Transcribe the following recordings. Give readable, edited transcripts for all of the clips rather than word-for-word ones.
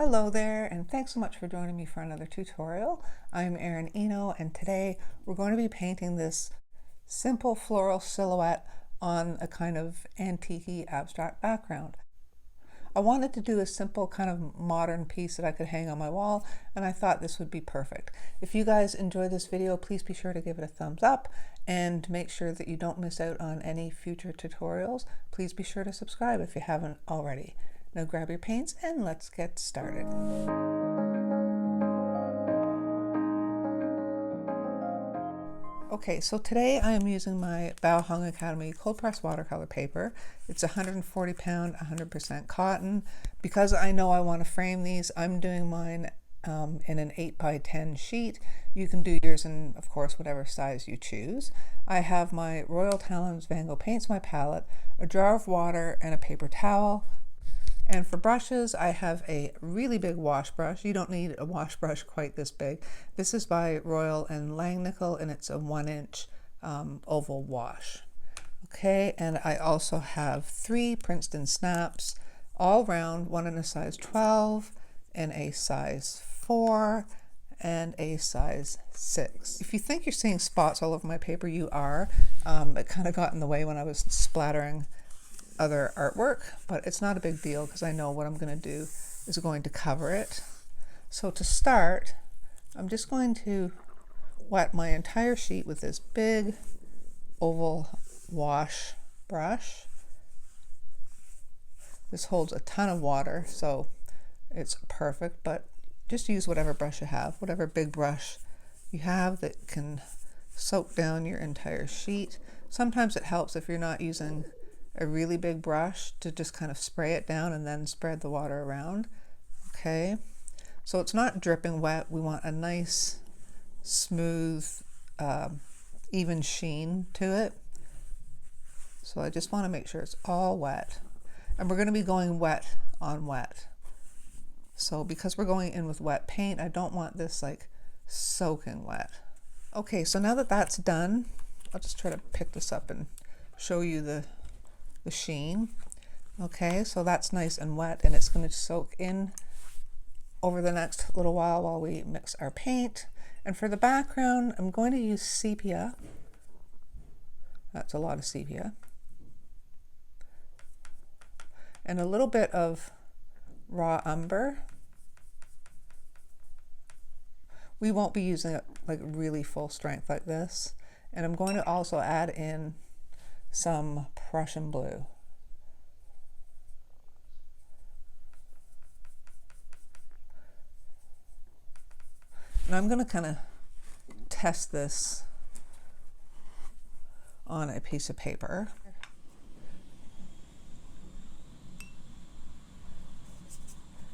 Hello there, and thanks so much for joining me for another tutorial. I'm Erin Eno, and today we're going to be painting this simple floral silhouette on a kind of antique-y abstract background. I wanted to do a simple kind of modern piece that I could hang on my wall, and I thought this would be perfect. If you guys enjoy this video, please be sure to give it a thumbs up and make sure that you don't miss out on any future tutorials. Please be sure to subscribe if you haven't already. Now grab your paints and let's get started. Okay, so today I am using my Baohong Academy cold press watercolor paper. It's 140 pound, 100% cotton. Because I know I want to frame these, I'm doing mine in an 8x10 sheet. You can do yours in, of course, whatever size you choose. I have my Royal Talons Van Gogh Paints My palette, a jar of water, and a paper towel. And for brushes, I have a really big wash brush. You don't need a wash brush quite this big. This is by Royal and Langnickel, and it's a 1-inch oval wash. Okay, and I also have 3 Princeton snaps, all round, one in a size 12, and a size 4, and a size 6. If you think you're seeing spots all over my paper, you are. It kind of got in the way when I was splattering other artwork, but it's not a big deal because I know what I'm going to do is going to cover it. So to start, I'm just going to wet my entire sheet with this big oval wash brush. This holds a ton of water, so it's perfect, but just use whatever brush you have, whatever big brush you have that can soak down your entire sheet. Sometimes it helps if you're not using a really big brush to just kind of spray it down and then spread the water around. Okay, so it's not dripping wet. We want a nice, smooth, even sheen to it. So I just want to make sure it's all wet. And we're going to be going wet on wet. So because we're going in with wet paint, I don't want this like soaking wet. Okay, so now that that's done, I'll just try to pick this up and show you the sheen. Okay, so that's nice and wet, and it's going to soak in over the next little while we mix our paint. And for the background, I'm going to use sepia. That's a lot of sepia. And a little bit of raw umber. We won't be using it like really full strength like this. And I'm going to also add in some Prussian blue. And I'm going to kind of test this on a piece of paper.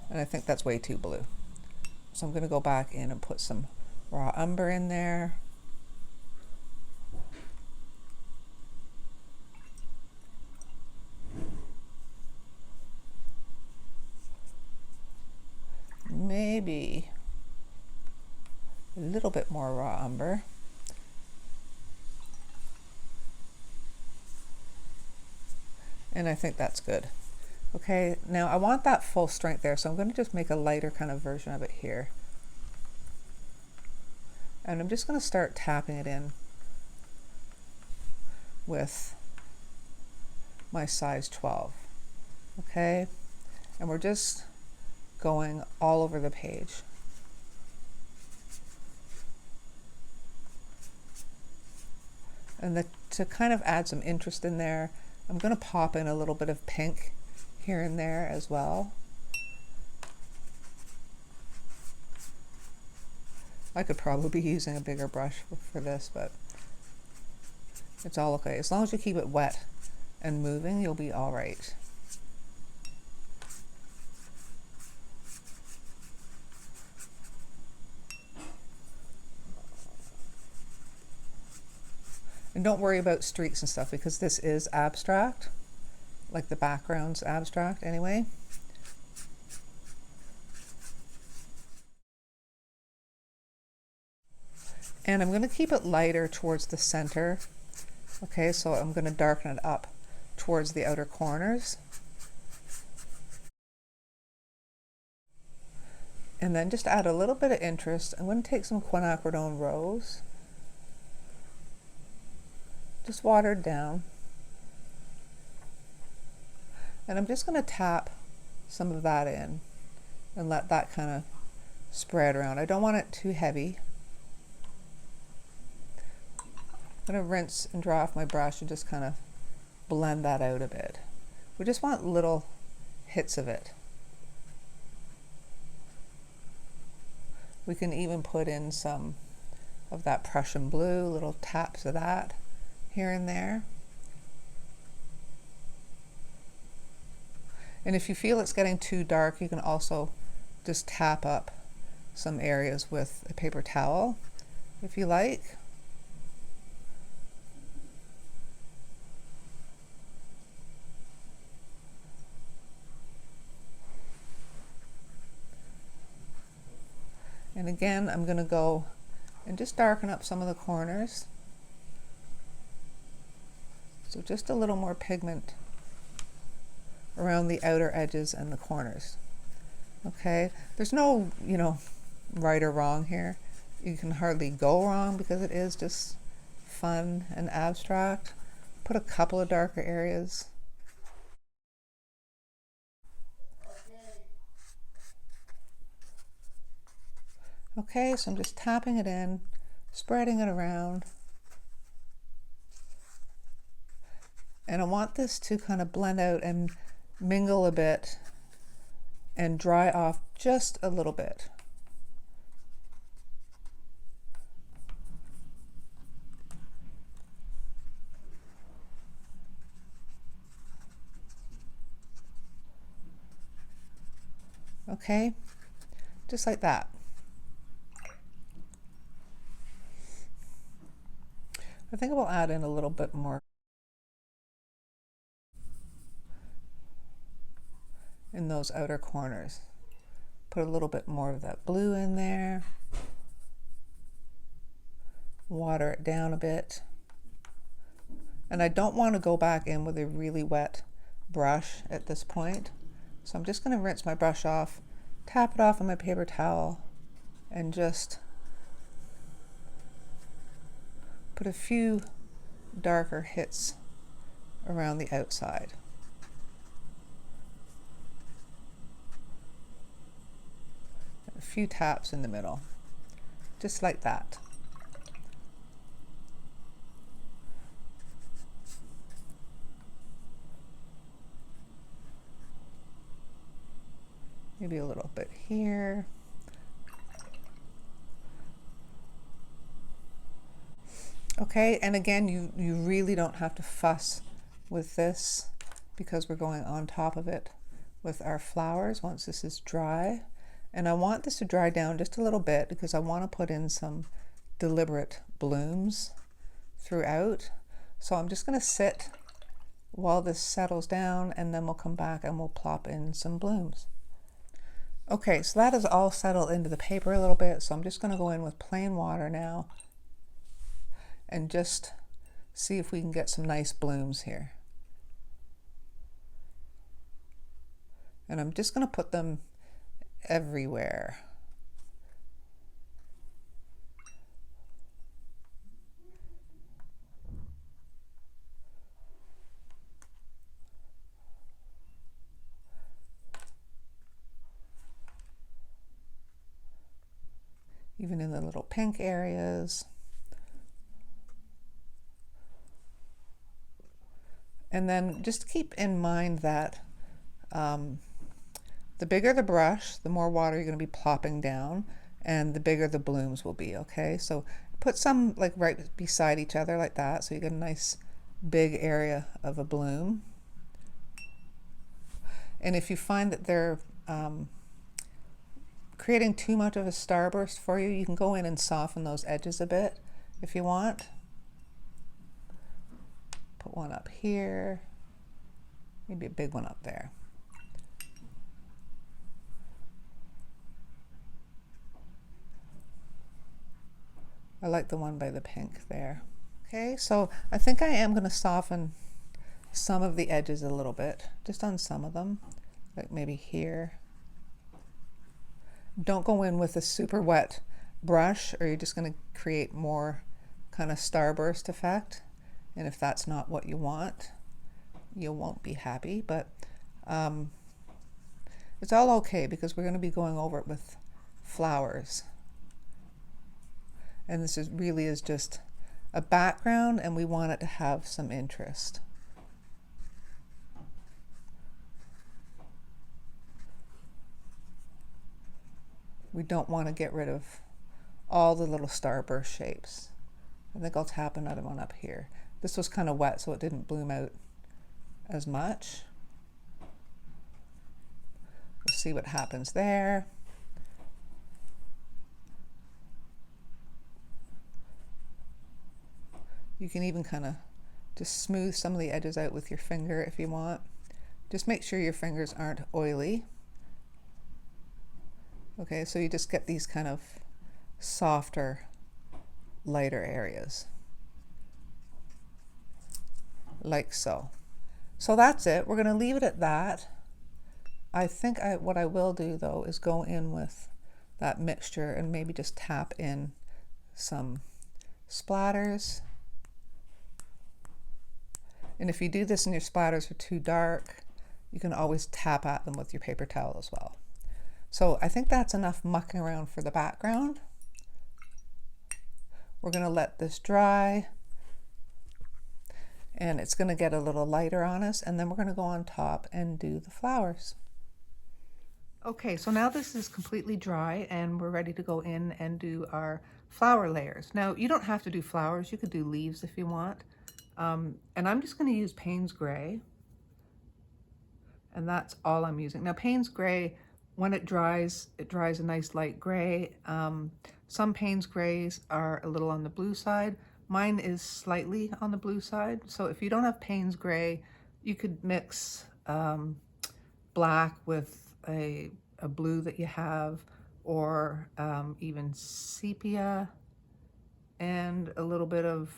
And I think that's way too blue. So I'm going to go back in and put some raw umber in there. Maybe a little bit more raw umber. And I think that's good. Okay, now I want that full strength there, so I'm going to just make a lighter kind of version of it here. And I'm just going to start tapping it in with my size 12. Okay, and we're just going all over the page. And to kind of add some interest in there, I'm going to pop in a little bit of pink here and there as well. I could probably be using a bigger brush for this, but it's all okay. As long as you keep it wet and moving, you'll be all right. And don't worry about streaks and stuff because this is abstract, like the background's abstract anyway. And I'm going to keep it lighter towards the center. Okay, so I'm going to darken it up towards the outer corners. And then just add a little bit of interest. I'm going to take some quinacridone rose, just watered down. And I'm just going to tap some of that in and let that kind of spread around. I don't want it too heavy. I'm going to rinse and dry off my brush and just kind of blend that out a bit. We just want little hits of it. We can even put in some of that Prussian blue, little taps of that here and there. And if you feel it's getting too dark, you can also just tap up some areas with a paper towel, if you like. And again, I'm going to go and just darken up some of the corners. So just a little more pigment around the outer edges and the corners. Okay, there's no, right or wrong here. You can hardly go wrong because it is just fun and abstract. Put a couple of darker areas. Okay, so I'm just tapping it in, spreading it around. And I want this to kind of blend out and mingle a bit and dry off just a little bit. Okay, just like that. I think we'll add in a little bit more in those outer corners. Put a little bit more of that blue in there. Water it down a bit. And I don't want to go back in with a really wet brush at this point. So I'm just going to rinse my brush off, tap it off on my paper towel, and just put a few darker hits around the outside. A few taps in the middle, just like that. Maybe a little bit here. Okay, and again, you really don't have to fuss with this because we're going on top of it with our flowers once this is dry. And I want this to dry down just a little bit because I want to put in some deliberate blooms throughout. So I'm just going to sit while this settles down, and then we'll come back and we'll plop in some blooms. Okay, so that is all settled into the paper a little bit, so I'm just going to go in with plain water now and just see if we can get some nice blooms here. And I'm just going to put them everywhere. Even in the little pink areas. And then just keep in mind that the bigger the brush, the more water you're going to be plopping down, and the bigger the blooms will be, okay? So put some like right beside each other like that, so you get a nice big area of a bloom. And if you find that they're creating too much of a starburst for you, you can go in and soften those edges a bit if you want. Put one up here, maybe a big one up there. I like the one by the pink there. Okay, so I think I am going to soften some of the edges a little bit, just on some of them, like maybe here. Don't go in with a super wet brush, or you're just going to create more kind of starburst effect. And if that's not what you want, you won't be happy. But it's all okay because we're going to be going over it with flowers. And this really is just a background, and we want it to have some interest. We don't want to get rid of all the little starburst shapes. I think I'll tap another one up here. This was kind of wet, so it didn't bloom out as much. We'll see what happens there. You can even kind of just smooth some of the edges out with your finger if you want. Just make sure your fingers aren't oily. Okay, so you just get these kind of softer, lighter areas. Like so. So that's it. We're going to leave it at that. I think what I will do though is go in with that mixture and maybe just tap in some splatters. And if you do this and your splatters are too dark, you can always tap at them with your paper towel as well. So I think that's enough mucking around for the background. We're going to let this dry, and it's going to get a little lighter on us, and then we're going to go on top and do the flowers. Okay, so now this is completely dry and we're ready to go in and do our flower layers. Now you don't have to do flowers, you could do leaves if you want. And I'm just going to use Payne's Gray, and that's all I'm using. Now Payne's Gray, when it dries a nice light gray. Some Payne's Grays are a little on the blue side. Mine is slightly on the blue side. So if you don't have Payne's Gray, you could mix black with a blue that you have, or even sepia and a little bit of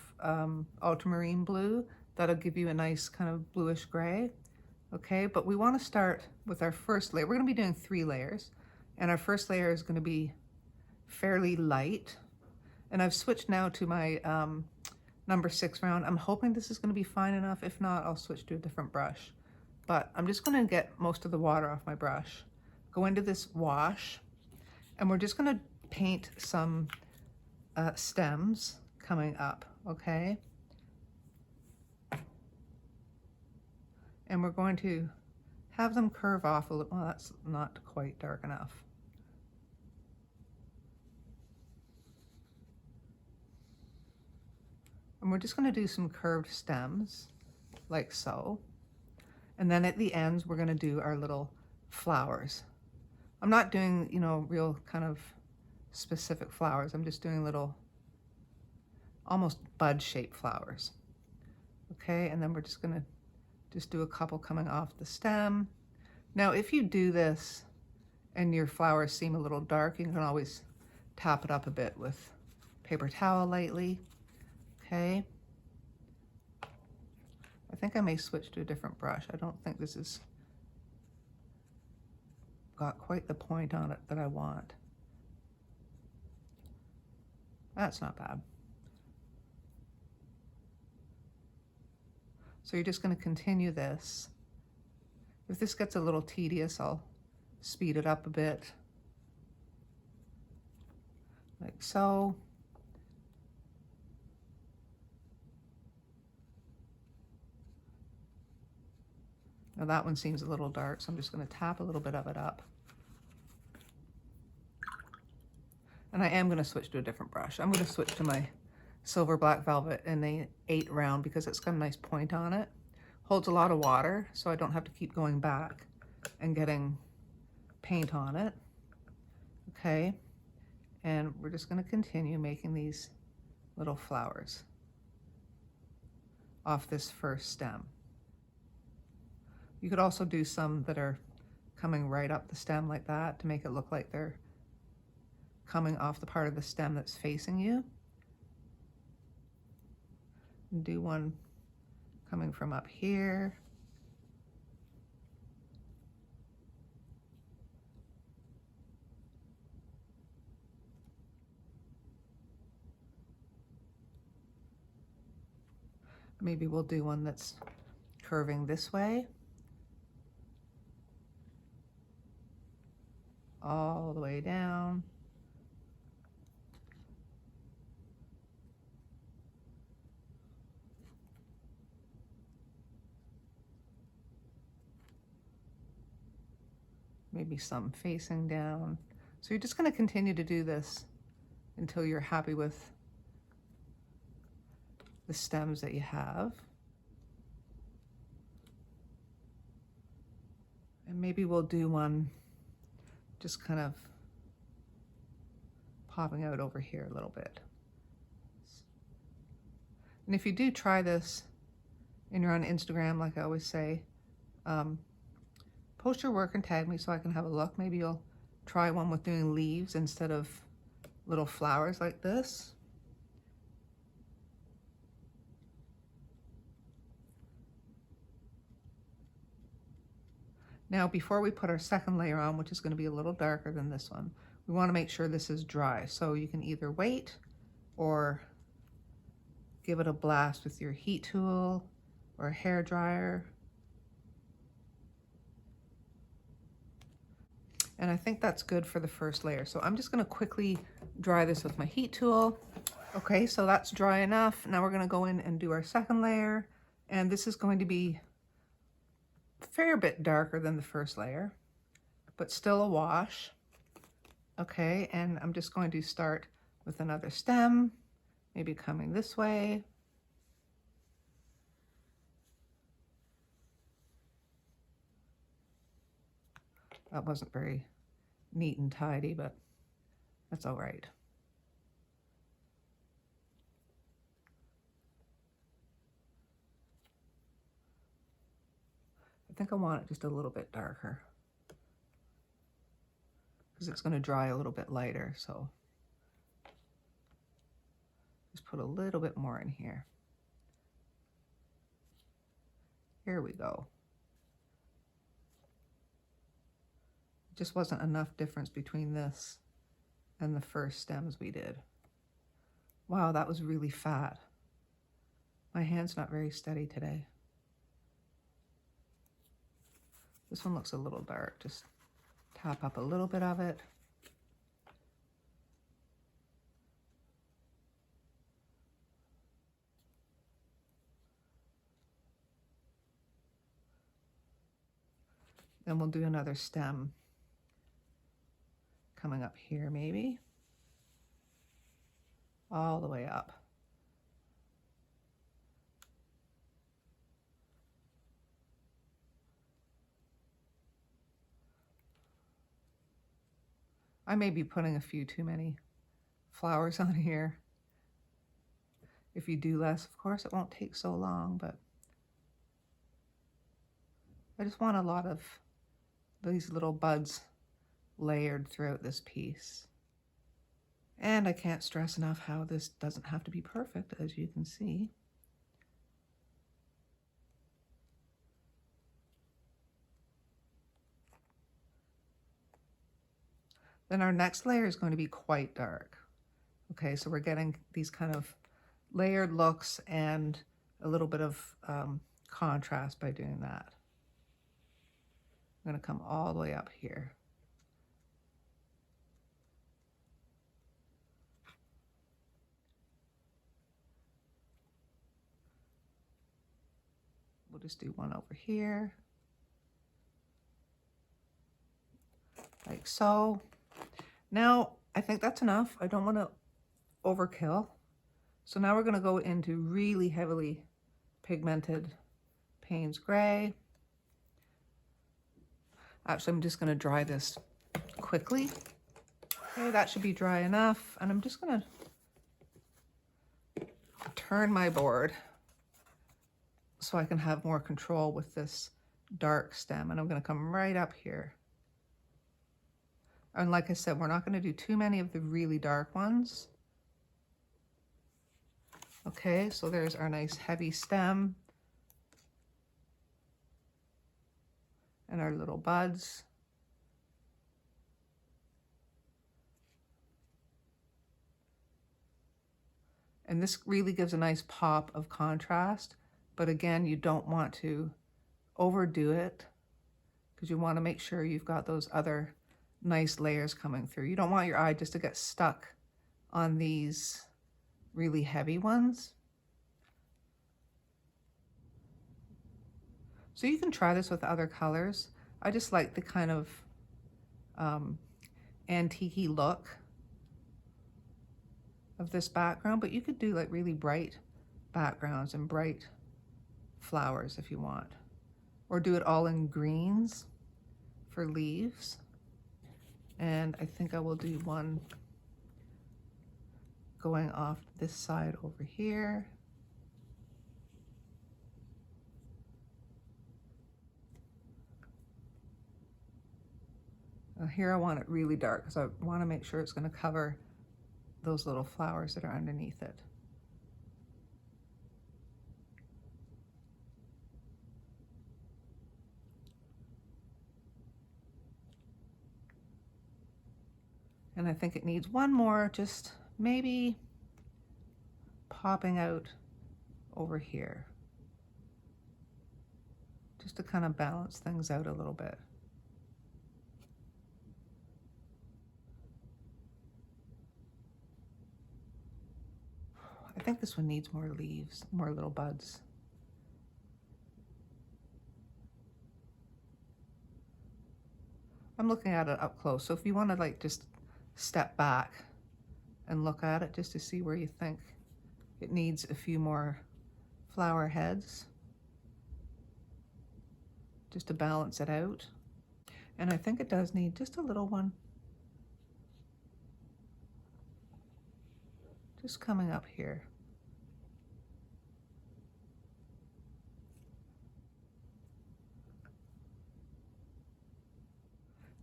ultramarine blue. That'll give you a nice kind of bluish gray. Okay, but we want to start with our first layer. We're going to be doing 3 layers, and our first layer is going to be fairly light. And I've switched now to my number 6 round. I'm hoping this is going to be fine enough. If not, I'll switch to a different brush. But I'm just going to get most of the water off my brush, go into this wash, and we're just going to paint some stems coming up, okay? And we're going to have them curve off a little. Well, that's not quite dark enough. And we're just going to do some curved stems, like so. And then at the ends, we're going to do our little flowers. I'm not doing, you know, real kind of specific flowers. I'm just doing little, almost bud-shaped flowers. Okay, and then we're just going to do a couple coming off the stem. Now, if you do this and your flowers seem a little dark, you can always tap it up a bit with paper towel lightly. Okay. I think I may switch to a different brush. I don't think this has got quite the point on it that I want. That's not bad. So you're just going to continue this. If this gets a little tedious, I'll speed it up a bit, like so. Now that one seems a little dark, so I'm just going to tap a little bit of it up. And I am going to switch to a different brush. I'm going to switch to my Silver Black Velvet in the 8 round because it's got a nice point on it. Holds a lot of water, so I don't have to keep going back and getting paint on it. Okay, and we're just going to continue making these little flowers off this first stem. You could also do some that are coming right up the stem like that to make it look like they're coming off the part of the stem that's facing you. And do one coming from up here. Maybe we'll do one that's curving this way, all the way down. Maybe some facing down. So you're just going to continue to do this until you're happy with the stems that you have. And maybe we'll do one just kind of popping out over here a little bit. And if you do try this and you're on Instagram, like I always say, post your work and tag me so I can have a look. Maybe you'll try one with doing leaves instead of little flowers like this. Now, before we put our second layer on, which is going to be a little darker than this one, we want to make sure this is dry. So you can either wait or give it a blast with your heat tool or a hair dryer. And I think that's good for the first layer. So I'm just going to quickly dry this with my heat tool. Okay, so that's dry enough. Now we're going to go in and do our second layer. And this is going to be a fair bit darker than the first layer, but still a wash. Okay, and I'm just going to start with another stem, maybe coming this way. That wasn't very neat and tidy, but that's all right. I think I want it just a little bit darker because it's going to dry a little bit lighter, so just put a little bit more in here. Here we go. Just wasn't enough difference between this and the first stems we did. Wow, that was really fat. My hand's not very steady today. This one looks a little dark. Just tap up a little bit of it. Then we'll do another stem coming up here, maybe all the way up. I may be putting a few too many flowers on here. If you do less, of course, it won't take so long, but I just want a lot of these little buds layered throughout this piece. And I can't stress enough how this doesn't have to be perfect, as you can see. Then our next layer is going to be quite dark. Okay, so we're getting these kind of layered looks and a little bit of contrast by doing that. I'm going to come all the way up here. We'll just do one over here, like so. Now, I think that's enough. I don't want to overkill. So now we're going to go into really heavily pigmented Payne's Gray. Actually, I'm just going to dry this quickly. Okay, that should be dry enough. And I'm just going to turn my board so I can have more control with this dark stem. And I'm going to come right up here. And like I said, we're not going to do too many of the really dark ones. Okay, so there's our nice heavy stem. And our little buds. And this really gives a nice pop of contrast. But again, you don't want to overdo it because you want to make sure you've got those other nice layers coming through. You don't want your eye just to get stuck on these really heavy ones. So you can try this with other colors. I just like the kind of antique-y look of this background, but you could do like really bright backgrounds and bright flowers if you want, or do it all in greens for leaves. And I think I will do one going off this side over here. Now here I want it really dark because I want to make sure it's going to cover those little flowers that are underneath it. And I think it needs one more, just maybe popping out over here, just to kind of balance things out a little bit. I think this one needs more leaves, more little buds. I'm looking at it up close, so if you want to like just step back and look at it just to see where you think it needs a few more flower heads, just to balance it out. And I think it does need just a little one, just coming up here.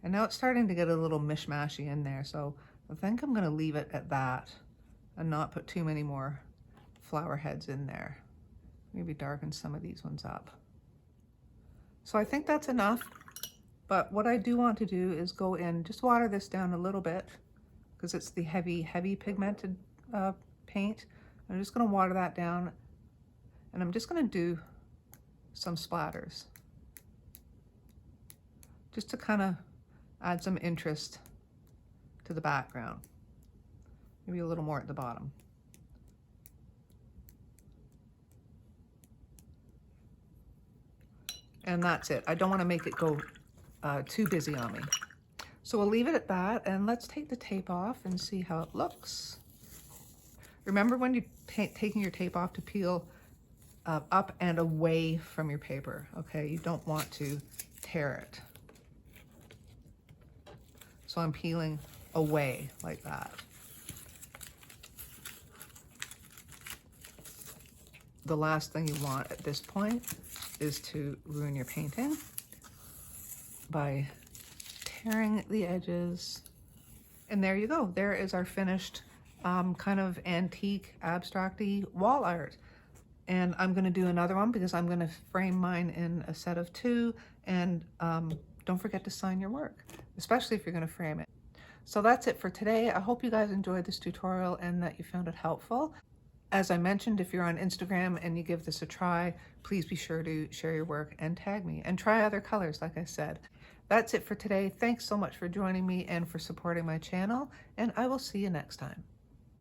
And now it's starting to get a little mishmashy in there, so I think I'm going to leave it at that and not put too many more flower heads in there. Maybe darken some of these ones up. So I think that's enough, but what I do want to do is go in, just water this down a little bit because it's the heavy pigmented paint. I'm just going to water that down, and I'm just going to do some splatters just to kind of add some interest to the background. Maybe a little more at the bottom. And that's it. I don't want to make it go too busy on me. So we'll leave it at that, and let's take the tape off and see how it looks. Remember when you're taking your tape off to peel up and away from your paper, okay? You don't want to tear it. So I'm peeling away like that. The last thing you want at this point is to ruin your painting by tearing the edges. And there you go. There is our finished kind of antique, abstract-y wall art. And I'm going to do another one because I'm going to frame mine in a set of 2. And don't forget to sign your work, especially if you're going to frame it. So that's it for today. I hope you guys enjoyed this tutorial and that you found it helpful. As I mentioned, if you're on Instagram and you give this a try, please be sure to share your work and tag me and try other colors, like I said. That's it for today. Thanks so much for joining me and for supporting my channel, and I will see you next time.